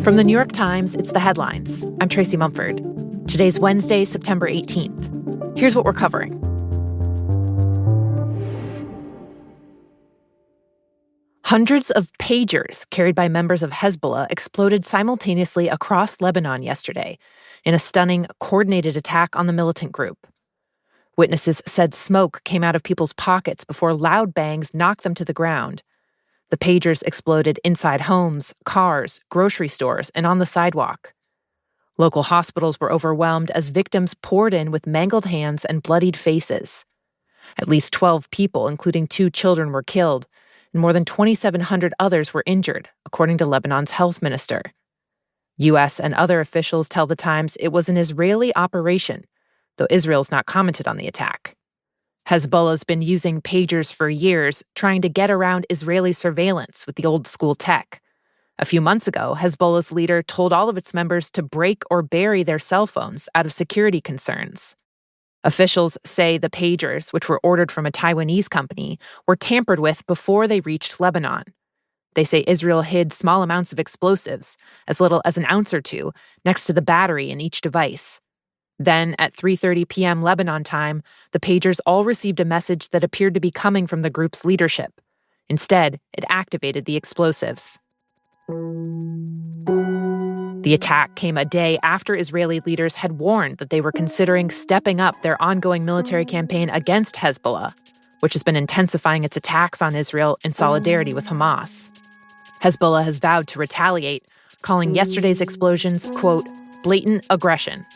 From the New York Times, it's The Headlines. I'm Tracy Mumford. Today's Wednesday, September 18th. Here's what we're covering. Hundreds of pagers carried by members of Hezbollah exploded simultaneously across Lebanon yesterday in a stunning, coordinated attack on the militant group. Witnesses said smoke came out of people's pockets before loud bangs knocked them to the ground. The pagers exploded inside homes, cars, grocery stores, and on the sidewalk. Local hospitals were overwhelmed as victims poured in with mangled hands and bloodied faces. At least 12 people, including 2 children, were killed, and more than 2,700 others were injured, according to Lebanon's health minister. U.S. and other officials tell The Times it was an Israeli operation, though Israel's not commented on the attack. Hezbollah's been using pagers for years, trying to get around Israeli surveillance with the old-school tech. A few months ago, Hezbollah's leader told all of its members to break or bury their cell phones out of security concerns. Officials say the pagers, which were ordered from a Taiwanese company, were tampered with before they reached Lebanon. They say Israel hid small amounts of explosives, as little as an ounce or two, next to the battery in each device. Then, at 3:30 p.m. Lebanon time, the pagers all received a message that appeared to be coming from the group's leadership. Instead, it activated the explosives. The attack came a day after Israeli leaders had warned that they were considering stepping up their ongoing military campaign against Hezbollah, which has been intensifying its attacks on Israel in solidarity with Hamas. Hezbollah has vowed to retaliate, calling yesterday's explosions, quote, blatant aggression.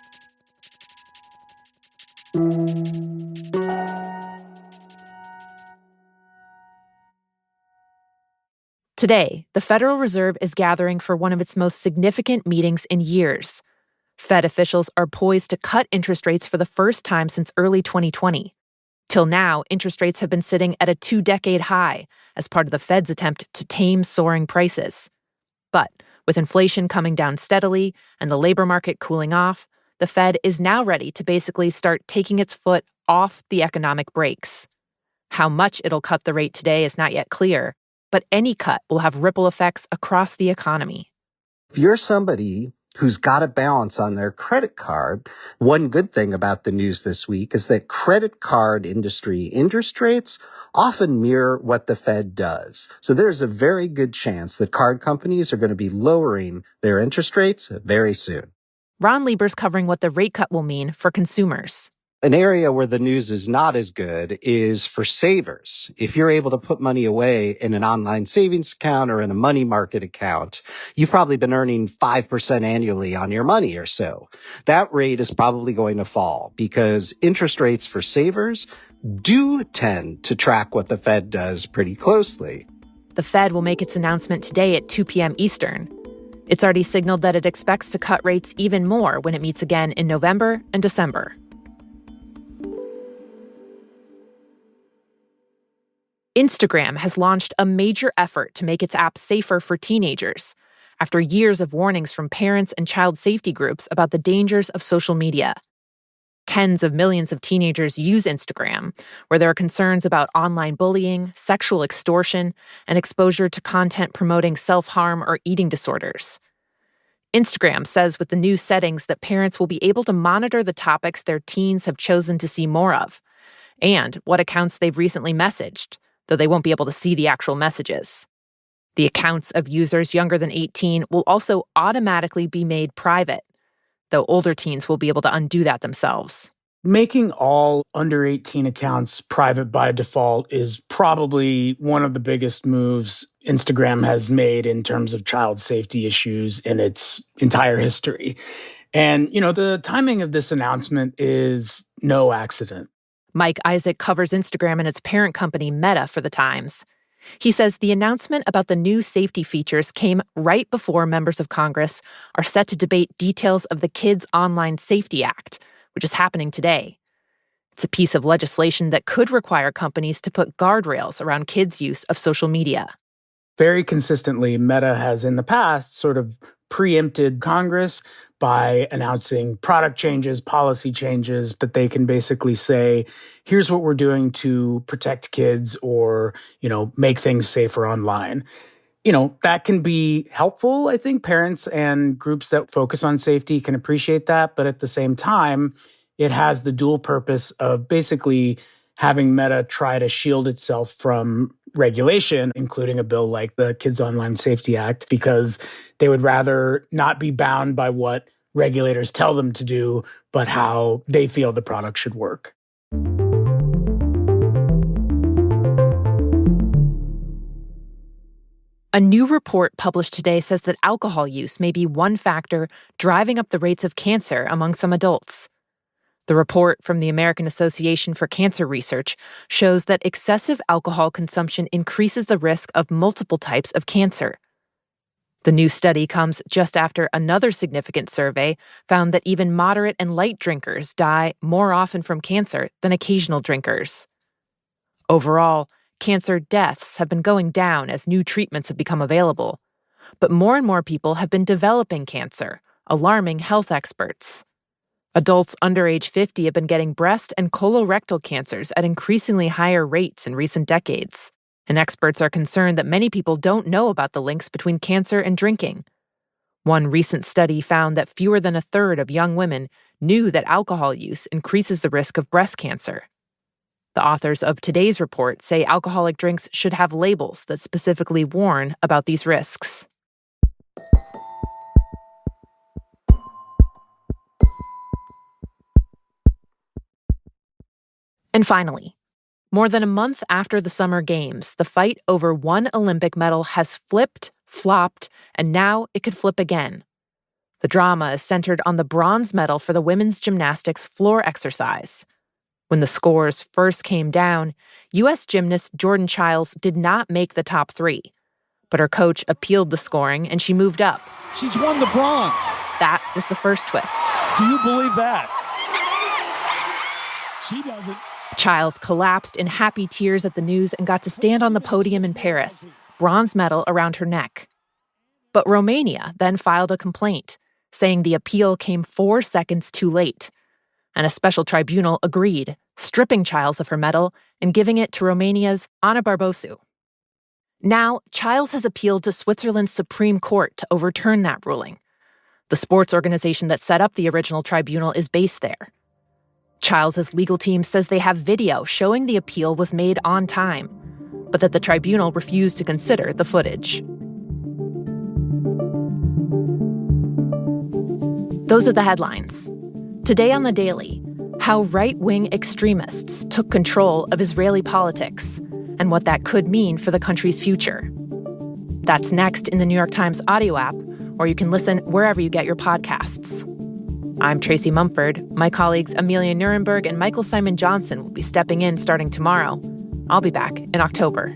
Today, the Federal Reserve is gathering for one of its most significant meetings in years. Fed officials are poised to cut interest rates for the first time since early 2020. Till now, interest rates have been sitting at a 2-decade high as part of the Fed's attempt to tame soaring prices. But with inflation coming down steadily and the labor market cooling off, the Fed is now ready to basically start taking its foot off the economic brakes. How much it'll cut the rate today is not yet clear, but any cut will have ripple effects across the economy. If you're somebody who's got a balance on their credit card, one good thing about the news this week is that credit card industry interest rates often mirror what the Fed does. So there's a very good chance that card companies are going to be lowering their interest rates very soon. Ron Lieber's covering what the rate cut will mean for consumers. An area where the news is not as good is for savers. If you're able to put money away in an online savings account or in a money market account, you've probably been earning 5% annually on your money or so. That rate is probably going to fall because interest rates for savers do tend to track what the Fed does pretty closely. The Fed will make its announcement today at 2 p.m. Eastern. It's already signaled that it expects to cut rates even more when it meets again in November and December. Instagram has launched a major effort to make its app safer for teenagers, after years of warnings from parents and child safety groups about the dangers of social media. Tens of millions of teenagers use Instagram, where there are concerns about online bullying, sexual extortion, and exposure to content promoting self-harm or eating disorders. Instagram says with the new settings that parents will be able to monitor the topics their teens have chosen to see more of, and what accounts they've recently messaged, though they won't be able to see the actual messages. The accounts of users younger than 18 will also automatically be made private, though older teens will be able to undo that themselves. Making all under 18 accounts private by default is probably one of the biggest moves Instagram has made in terms of child safety issues in its entire history. And, the timing of this announcement is no accident. Mike Isaac covers Instagram and its parent company, Meta, for The Times. He says the announcement about the new safety features came right before members of Congress are set to debate details of the Kids Online Safety Act, which is happening today. It's a piece of legislation that could require companies to put guardrails around kids' use of social media. Very consistently, Meta has in the past sort of preempted Congress by announcing product changes, policy changes that they can basically say, here's what we're doing to protect kids or, make things safer online. That can be helpful. I think parents and groups that focus on safety can appreciate that. But at the same time, it has the dual purpose of basically having Meta try to shield itself from regulation, including a bill like the Kids Online Safety Act, because they would rather not be bound by what regulators tell them to do, but how they feel the product should work. A new report published today says that alcohol use may be one factor driving up the rates of cancer among some adults. The report from the American Association for Cancer Research shows that excessive alcohol consumption increases the risk of multiple types of cancer. The new study comes just after another significant survey found that even moderate and light drinkers die more often from cancer than occasional drinkers. Overall, cancer deaths have been going down as new treatments have become available. But more and more people have been developing cancer, alarming health experts. Adults under age 50 have been getting breast and colorectal cancers at increasingly higher rates in recent decades. And experts are concerned that many people don't know about the links between cancer and drinking. One recent study found that fewer than a third of young women knew that alcohol use increases the risk of breast cancer. The authors of today's report say alcoholic drinks should have labels that specifically warn about these risks. And finally, more than a month after the Summer Games, the fight over one Olympic medal has flipped, flopped, and now it could flip again. The drama is centered on the bronze medal for the women's gymnastics floor exercise. When the scores first came down, U.S. gymnast Jordan Chiles did not make the top three. But her coach appealed the scoring and she moved up. She's won the bronze. That was the first twist. Do you believe that? She doesn't. Chiles collapsed in happy tears at the news and got to stand on the podium in Paris, bronze medal around her neck. But Romania then filed a complaint, saying the appeal came 4 seconds too late. And a special tribunal agreed, stripping Chiles of her medal and giving it to Romania's Ana Barbosu. Now, Chiles has appealed to Switzerland's Supreme Court to overturn that ruling. The sports organization that set up the original tribunal is based there. Chiles' legal team says they have video showing the appeal was made on time, but that the tribunal refused to consider the footage. Those are the headlines. Today on The Daily, how right-wing extremists took control of Israeli politics and what that could mean for the country's future. That's next in the New York Times audio app, or you can listen wherever you get your podcasts. I'm Tracy Mumford. My colleagues Amelia Nuremberg and Michael Simon Johnson will be stepping in starting tomorrow. I'll be back in October.